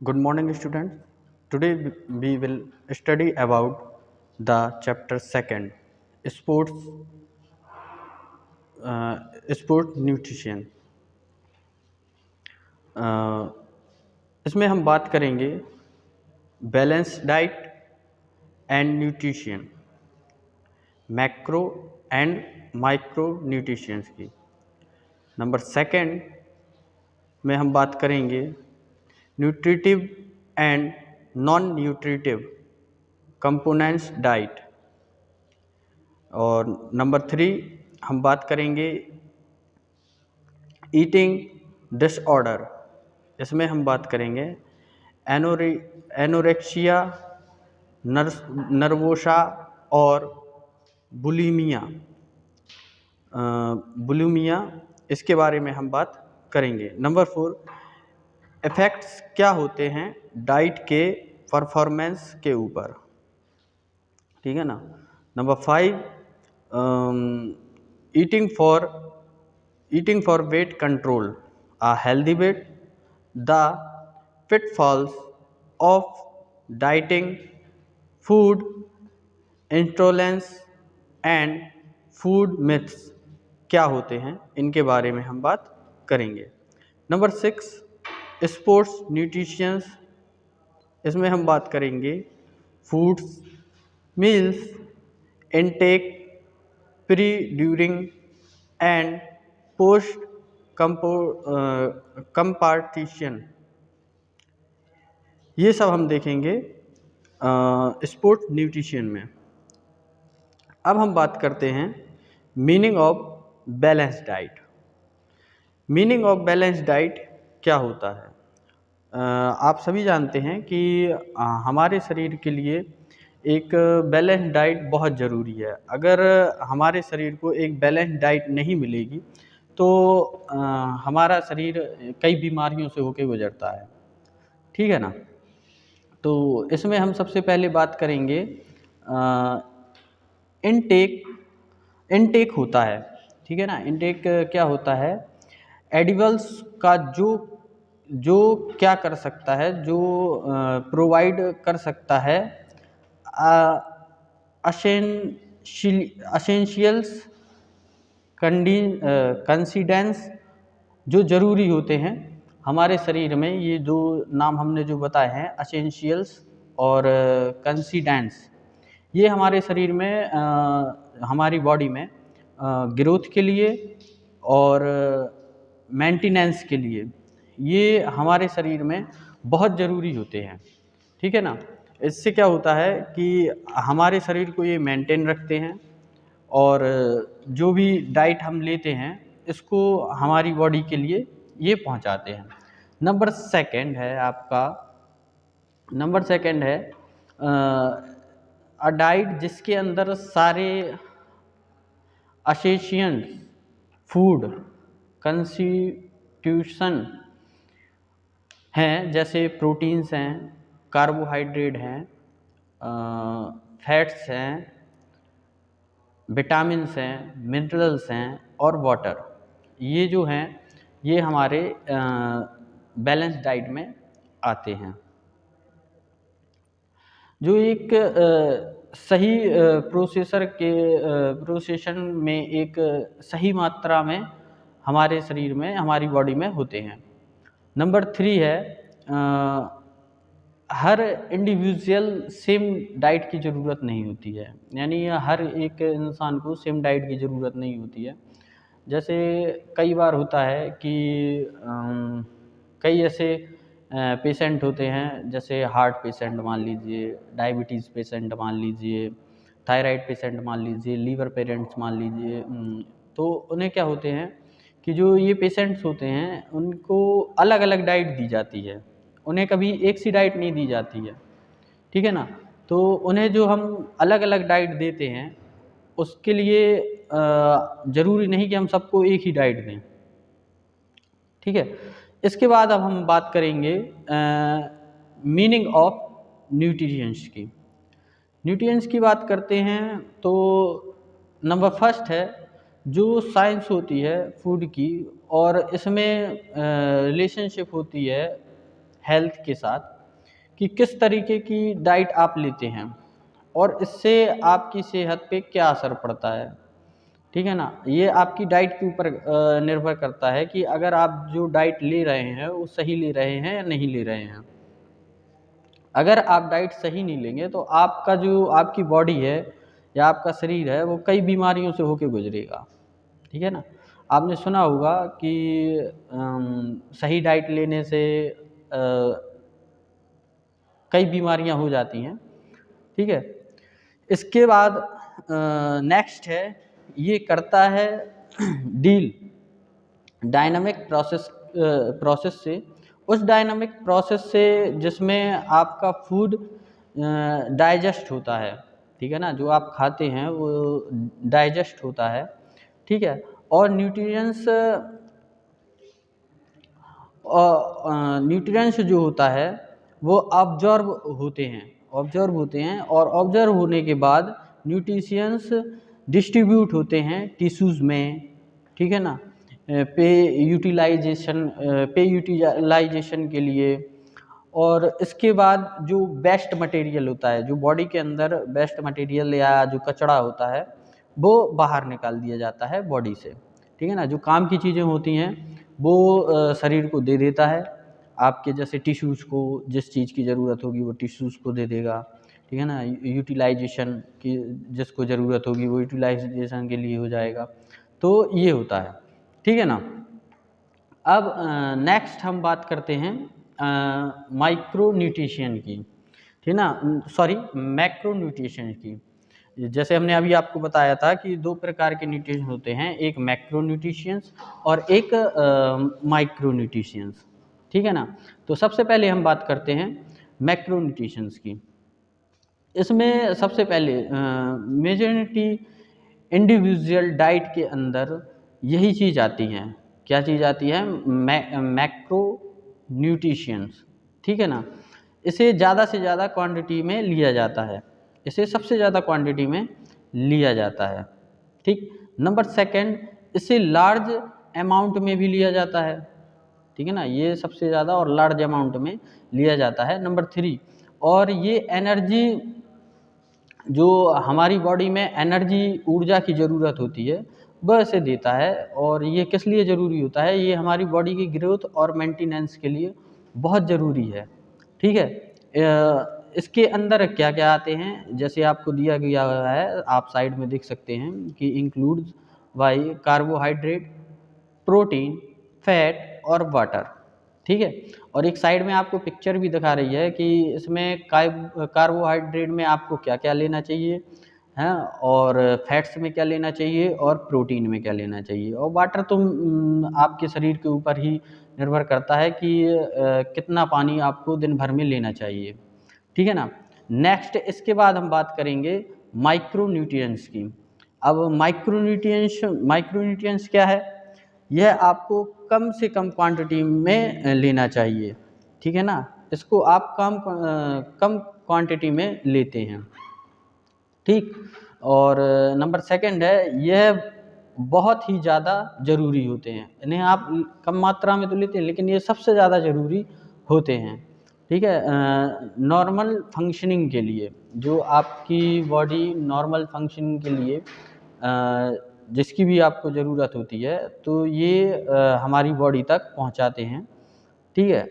Good morning, students. Today we will study about the chapter second, sports, sport nutrition. अ, इसमें हम बात करेंगे balance diet and nutrition, macro and micro nutritions की। Number second में हम बात करेंगे nutritive and non nutritive components diet. और नंबर 3 हम बात करेंगे ईटिंग डिसऑर्डर। इसमें हम बात करेंगे एनोरेक्सिया, नर्वोसा और बुलिमिया। इसके बारे में हम बात करेंगे। नंबर 4 इफ़ेक्ट्स क्या होते हैं डाइट के परफॉर्मेंस के ऊपर, ठीक है ना। Number 5 eating for weight control, a healthy weight, the pitfalls of dieting, food intolerance and food myths क्या होते हैं, इनके बारे में हम बात करेंगे। Number 6 sports nutritions. इसमें हम बात करेंगे foods, meals, intake, pre, during and post competition. ये सब हम देखेंगे स्पोर्ट न्यूट्रिशन में। अब हम बात करते हैं meaning of balance diet. Meaning of balance diet क्या होता है? आप सभी जानते हैं कि हमारे शरीर के लिए एक बैलेंस डाइट बहुत ज़रूरी है। अगर हमारे शरीर को एक बैलेंस डाइट नहीं मिलेगी तो हमारा शरीर कई बीमारियों से होकर गुजरता है, ठीक है ना। तो इसमें हम सबसे पहले बात करेंगे इनटेक होता है, ठीक है ना। इनटेक क्या होता है? एडिबल्स का जो क्या कर सकता है, जो प्रोवाइड कर सकता है असेंशियल्स कंसिडेंस जो ज़रूरी होते हैं हमारे शरीर में। ये जो नाम हमने जो बताए हैं असेंशियल्स और कंसिडेंस, ये हमारे शरीर में हमारी बॉडी में ग्रोथ के लिए और मेंटेनेंस के लिए ये हमारे शरीर में बहुत ज़रूरी होते हैं, ठीक है ना। इससे क्या होता है कि हमारे शरीर को ये मेंटेन रखते हैं और जो भी डाइट हम लेते हैं इसको हमारी बॉडी के लिए ये पहुंचाते हैं। नंबर सेकंड है अ डाइट जिसके अंदर सारे असेंशियल फूड कंस्टिट्यूशन हैं, जैसे प्रोटीन्स हैं, कार्बोहाइड्रेट हैं, फैट्स हैं, विटामिन्स हैं, मिनरल्स हैं और वाटर। ये जो हैं ये हमारे बैलेंस डाइट में आते हैं। जो एक सही प्रोसेशन में एक सही मात्रा में हमारे शरीर में, हमारी बॉडी में होते हैं। नंबर 3 है हर इंडिविजुअल सेम डाइट की ज़रूरत नहीं होती है, यानी हर एक इंसान को सेम डाइट की ज़रूरत नहीं होती है। जैसे कई बार होता है कि कई ऐसे पेशेंट होते हैं, जैसे हार्ट पेशेंट मान लीजिए, डायबिटीज़ पेशेंट मान लीजिए, थायराइड पेशेंट मान लीजिए, लीवर पेशेंट्स मान लीजिए। तो उन्हें क्या होते हैं कि जो ये पेशेंट्स होते हैं उनको अलग अलग डाइट दी जाती है, उन्हें कभी एक सी डाइट नहीं दी जाती है, ठीक है ना। तो उन्हें जो हम अलग अलग डाइट देते हैं उसके लिए ज़रूरी नहीं कि हम सबको एक ही डाइट दें, ठीक है। इसके बाद अब हम बात करेंगे मीनिंग ऑफ न्यूट्रिएंट्स की। न्यूट्रिएंट्स की बात करते हैं तो नंबर फर्स्ट है जो साइंस होती है फूड की, और इसमें रिलेशनशिप होती है हेल्थ के साथ। कि किस तरीके की डाइट आप लेते हैं और इससे आपकी सेहत पे क्या असर पड़ता है। ठीक है ना, ये आपकी डाइट के ऊपर निर्भर करता है कि अगर आप जो डाइट ले रहे हैं वो सही ले रहे हैं या नहीं ले रहे हैं। अगर आप डाइट सही नहीं लेंगे तो आपका जो आपकी बॉडी है या आपका शरीर है वो कई बीमारियों से होके गुजरेगा। ठीक है ना, आपने सुना होगा कि सही डाइट लेने से कई बीमारियां हो जाती हैं। ठीक है, इसके बाद नेक्स्ट है, ये करता है डील डायनामिक प्रोसेस से, उस डायनामिक प्रोसेस से जिसमें आपका फूड डाइजेस्ट होता है। ठीक है ना, जो आप खाते हैं वो डाइजेस्ट होता है। ठीक है, और न्यूट्रिएंट्स जो होता है वो ऑब्जर्व होते हैं और ऑब्जर्व होने के बाद न्यूट्रिशंस डिस्ट्रीब्यूट होते हैं टिश्यूज़ में। ठीक है ना, पे यूटिलाइजेशन के लिए। और इसके बाद जो वेस्ट मटेरियल होता है, जो बॉडी के अंदर वेस्ट मटेरियल या जो कचरा होता है वो बाहर निकाल दिया जाता है बॉडी से। ठीक है ना, जो काम की चीज़ें होती हैं वो शरीर को दे देता है, आपके जैसे टिश्यूज़ को जिस चीज़ की ज़रूरत होगी वो टिश्यूज़ को दे देगा। ठीक है ना, यूटिलाइजेशन की जिसको ज़रूरत होगी वो यूटिलाइजेशन के लिए हो जाएगा। तो ये होता है। ठीक है ना, अब नेक्स्ट हम बात करते हैं माइक्रो न्यूट्रिशन की। ठीक ना, सॉरी, मैक्रो न्यूट्रिशन की। जैसे हमने अभी आपको बताया था कि दो प्रकार के न्यूट्रिशन होते हैं, एक मैक्रो न्यूट्रिशंस और एक माइक्रो न्यूट्रिशंस। ठीक है ना, तो सबसे पहले हम बात करते हैं मैक्रो न्यूट्रिशंस की। इसमें सबसे पहले मेजॉरिटी इंडिविजुअल डाइट के अंदर यही चीज़ आती है। क्या चीज़ आती है? Macro nutritions. ठीक है ना, इसे ज़्यादा से ज़्यादा क्वांटिटी में लिया जाता है, इसे सबसे ज़्यादा क्वांटिटी में लिया जाता है। ठीक, नंबर सेकंड, इसे लार्ज अमाउंट में भी लिया जाता है। ठीक है ना, ये सबसे ज़्यादा और लार्ज अमाउंट में लिया जाता है। नंबर थ्री, और ये एनर्जी, जो हमारी बॉडी में एनर्जी ऊर्जा की ज़रूरत होती है वह इसे देता है। और ये किस लिए ज़रूरी होता है? ये हमारी बॉडी की ग्रोथ और मेंटेनेंस के लिए बहुत ज़रूरी है। ठीक है, इसके अंदर क्या क्या आते हैं, जैसे आपको दिया गया है, आप साइड में देख सकते हैं कि includes by carbohydrate, protein, fat और वाटर। ठीक है, और एक साइड में आपको पिक्चर भी दिखा रही है कि इसमें कार्बोहाइड्रेट में आपको क्या क्या लेना चाहिए हैं, और फैट्स में क्या लेना चाहिए, और प्रोटीन में क्या लेना चाहिए। और वाटर तो आपके शरीर के ऊपर ही निर्भर करता है कि कितना पानी आपको दिन भर में लेना चाहिए। ठीक है ना, नेक्स्ट इसके बाद हम बात करेंगे माइक्रो न्यूट्रिएंट्स की। अब माइक्रो न्यूट्रिएंट्स क्या है? यह आपको कम से कम क्वांटिटी में लेना चाहिए। ठीक है ना, इसको आप कम क्वांटिटी में लेते हैं। ठीक, और नंबर सेकंड है, यह बहुत ही ज़्यादा ज़रूरी होते हैं। इन्हें आप कम मात्रा में तो लेते हैं लेकिन ये सबसे ज़्यादा ज़रूरी होते हैं। ठीक है, नॉर्मल फंक्शनिंग के लिए, जो आपकी बॉडी नॉर्मल फंक्शनिंग के लिए जिसकी भी आपको ज़रूरत होती है तो ये हमारी बॉडी तक पहुंचाते हैं। ठीक है,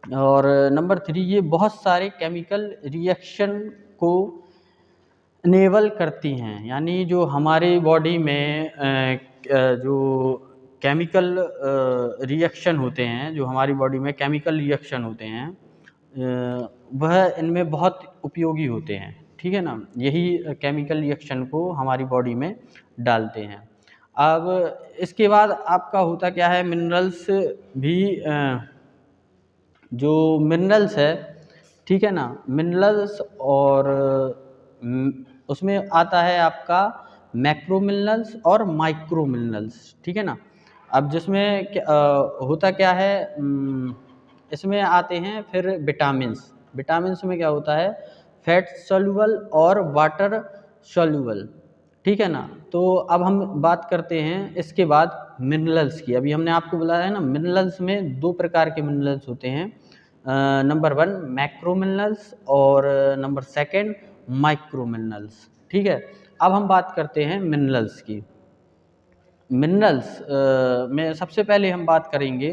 और नंबर थ्री, ये बहुत सारे केमिकल रिएक्शन को इनेबल करती हैं। यानी जो हमारी बॉडी में जो केमिकल रिएक्शन होते हैं, जो हमारी बॉडी में केमिकल रिएक्शन होते हैं वह इनमें बहुत उपयोगी होते हैं। ठीक है ना, यही केमिकल रिएक्शन को हमारी बॉडी में डालते हैं। अब इसके बाद आपका होता क्या है, मिनरल्स भी, जो मिनरल्स है, ठीक है ना, मिनरल्स, और उसमें आता है आपका मैक्रो मिनरल्स और माइक्रो मिनरल्स। ठीक है ना, अब जिसमें होता क्या है, इसमें आते हैं फिर विटामिन्स में क्या होता है, फैट सॉल्युबल और वाटर सॉल्युबल। ठीक है ना, तो अब हम बात करते हैं इसके बाद मिनरल्स की। अभी हमने आपको बताया है ना, मिनरल्स में दो प्रकार के मिनरल्स होते हैं, नंबर 1 मैक्रो मिनरल्स और नंबर 2 माइक्रो मिनरल्स। ठीक है, अब हम बात करते हैं मिनरल्स की। मिनरल्स में सबसे पहले हम बात करेंगे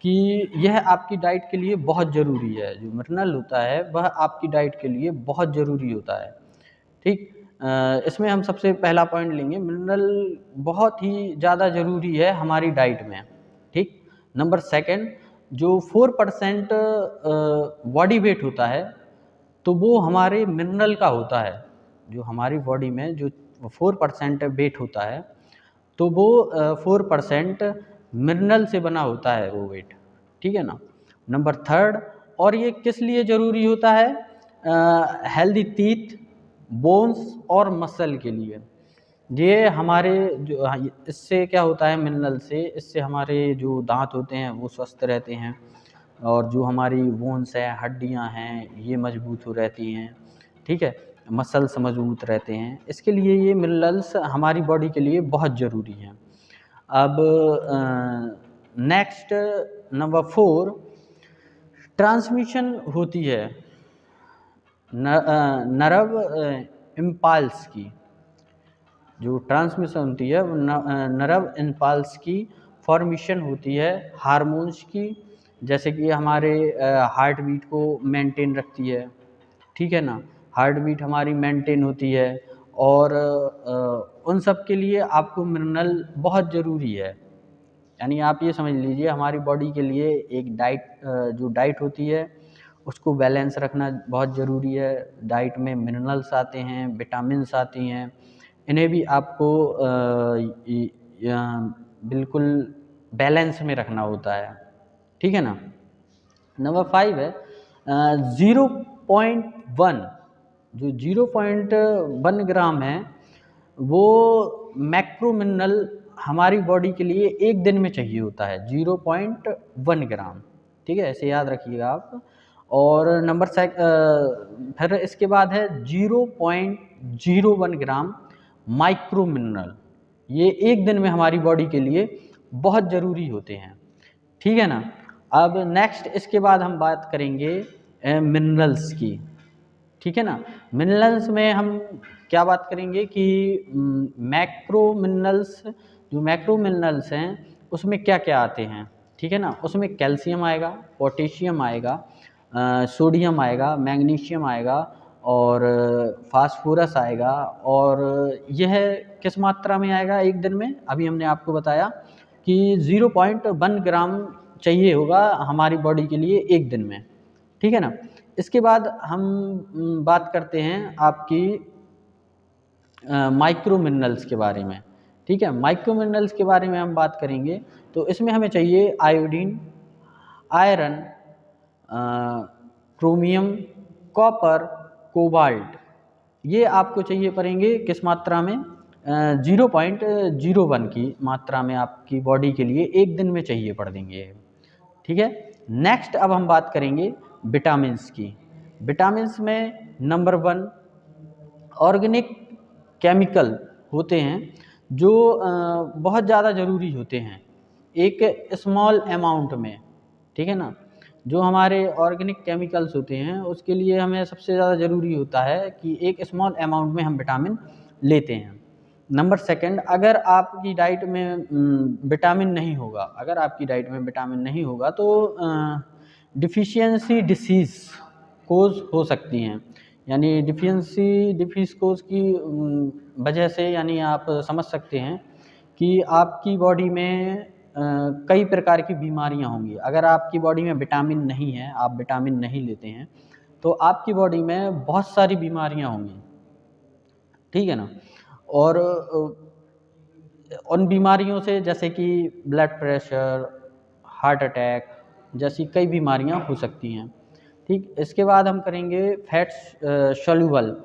कि यह आपकी डाइट के लिए बहुत ज़रूरी है। जो मिनरल होता है वह आपकी डाइट के लिए बहुत ज़रूरी होता है। ठीक, इसमें हम सबसे पहला पॉइंट लेंगे, मिनरल बहुत ही ज़्यादा ज़रूरी है हमारी डाइट में। ठीक, नंबर 2 जो 4% बॉडी वेट होता है तो वो हमारे मिनरल का होता है। जो हमारी बॉडी में जो 4% वेट होता है तो वो 4% मिनरल से बना होता है वो वेट। ठीक है ना। नंबर 3 और ये किस लिए ज़रूरी होता है? हेल्दी टीथ, बोन्स और मसल के लिए। ये हमारे जो इससे क्या होता है, मिनरल से इससे हमारे जो दांत होते हैं वो स्वस्थ रहते हैं और जो हमारी बोन्स हैं, हड्डियां हैं, ये मजबूत हो रहती हैं। ठीक है, मसल्स मजबूत रहते हैं। इसके लिए ये मिनरल्स हमारी बॉडी के लिए बहुत ज़रूरी हैं। अब नेक्स्ट नंबर 4 ट्रांसमिशन होती है नर्व इम्पल्स की। जो ट्रांसमिशन होती है वो नर्व इम्पल्स की फॉर्मेशन होती है हार्मोन्स की, जैसे कि हमारे हार्ट बीट को मेंटेन रखती है। ठीक है ना, हार्ट बीट हमारी मेंटेन होती है और उन सब के लिए आपको मिनरल बहुत ज़रूरी है। यानी आप ये समझ लीजिए हमारी बॉडी के लिए एक जो डाइट होती है उसको बैलेंस रखना बहुत ज़रूरी है। डाइट में मिनरल्स आते हैं, विटामिन्स आती हैं, इन्हें भी आपको बिल्कुल बैलेंस में रखना होता है। ठीक है ना। नंबर 5 है 0.1। जो 0.1 ग्राम है वो मैक्रो मिनरल हमारी बॉडी के लिए एक दिन में चाहिए होता है, 0.1 ग्राम। ठीक है, ऐसे याद रखिएगा आप। और फिर इसके बाद है 0.01 ग्राम माइक्रो मिनरल। ये एक दिन में हमारी बॉडी के लिए बहुत ज़रूरी होते हैं। ठीक है ना। अब नेक्स्ट इसके बाद हम बात करेंगे मिनरल्स की। ठीक है ना। मिनरल्स में हम क्या बात करेंगे कि मैक्रो मिनरल्स, जो मैक्रो मिनरल्स हैं उसमें क्या क्या आते हैं। ठीक है ना, उसमें कैल्शियम आएगा, पोटेशियम आएगा, सोडियम आएगा, मैग्नीशियम आएगा और फास्फोरस आएगा। और यह किस मात्रा में आएगा एक दिन में? अभी हमने आपको बताया कि 0.1 ग्राम चाहिए होगा हमारी बॉडी के लिए एक दिन में। ठीक है ना। इसके बाद हम बात करते हैं आपकी माइक्रो मिनरल्स के बारे में। ठीक है, माइक्रो मिनरल्स के बारे में हम बात करेंगे तो इसमें हमें चाहिए iodine, iron, chromium, copper, cobalt. ये आपको चाहिए पड़ेंगे किस मात्रा में? 0.01 की मात्रा में आपकी बॉडी के लिए एक दिन में चाहिए पड़ देंगे। ठीक है। नेक्स्ट अब हम बात करेंगे विटामिन्स की। विटामिन्स में नंबर 1 ऑर्गेनिक केमिकल होते हैं जो बहुत ज़्यादा ज़रूरी होते हैं एक स्मॉल अमाउंट में। ठीक है ना। जो हमारे ऑर्गेनिक केमिकल्स होते हैं उसके लिए हमें सबसे ज़्यादा ज़रूरी होता है कि एक स्मॉल अमाउंट में हम विटामिन लेते हैं। नंबर 2 अगर आपकी डाइट में विटामिन नहीं होगा, अगर आपकी डाइट में विटामिन नहीं होगा तो डिफिशियंसी डिसीज़ कोज हो सकती हैं। यानी डिफिस कोज की वजह से यानी आप समझ सकते हैं कि आपकी बॉडी में कई प्रकार की बीमारियां होंगी। अगर आपकी बॉडी में विटामिन नहीं है, आप विटामिन नहीं लेते हैं तो आपकी बॉडी में बहुत सारी बीमारियां होंगी। ठीक है ना। और उन बीमारियों से जैसे कि ब्लड प्रेशर, हार्ट अटैक जैसी कई बीमारियां हो सकती हैं। ठीक, इसके बाद हम करेंगे फैट्स सॉल्युबल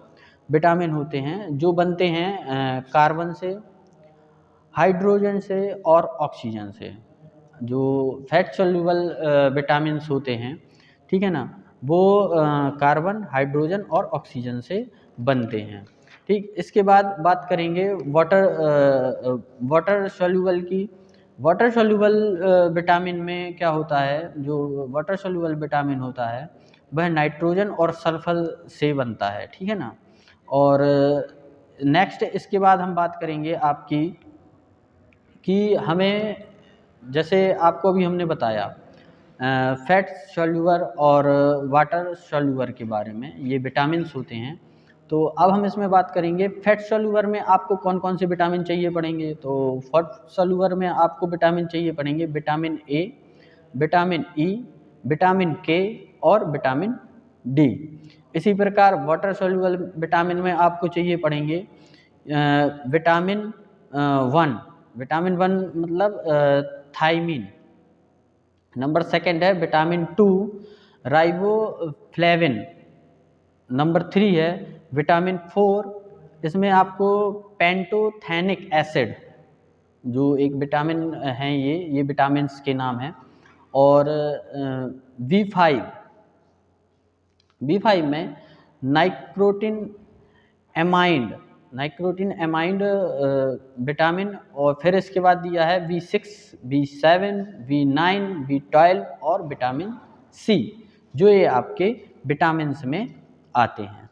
विटामिन होते हैं जो बनते हैं कार्बन से, हाइड्रोजन से और ऑक्सीजन से। जो फैट सॉल्युबल विटामिन्स होते हैं, ठीक है ना, वो कार्बन, हाइड्रोजन और ऑक्सीजन से बनते हैं। ठीक, इसके बाद बात करेंगे वाटर सॉल्युबल की। वाटर सॉल्युबल विटामिन में क्या होता है, जो वाटर सॉल्युबल विटामिन होता है वह नाइट्रोजन और सल्फर से बनता है, ठीक है ना। और नेक्स्ट इसके बाद हम बात करेंगे आपकी कि हमें, जैसे आपको अभी हमने बताया फैट सॉल्युबर और वाटर सॉल्युबर के बारे में, ये विटामिन्स होते हैं। तो अब हम इसमें बात करेंगे फैट सॉल्युबर में आपको कौन कौन से विटामिन चाहिए पड़ेंगे। तो फैट सॉल्युबर में आपको विटामिन चाहिए पड़ेंगे vitamin A, vitamin E, vitamin के और विटामिन डी। इसी प्रकार वाटर सॉल्युबल विटामिन में आपको चाहिए पड़ेंगे विटामिन वन, विटामिन वन मतलब थायमीन। नंबर सेकंड है vitamin two riboflavin. Number three है विटामिन फोर, इसमें आपको पेंटोथेनिक एसिड, जो एक विटामिन है, ये विटामिन्स के नाम हैं। और बी फाइव में नाइट्रोटिन एमाइंड, विटामिन। और फिर इसके बाद दिया है B6, B7, B9, B12 और विटामिन सी, जो ये आपके विटामिन्स में आते हैं।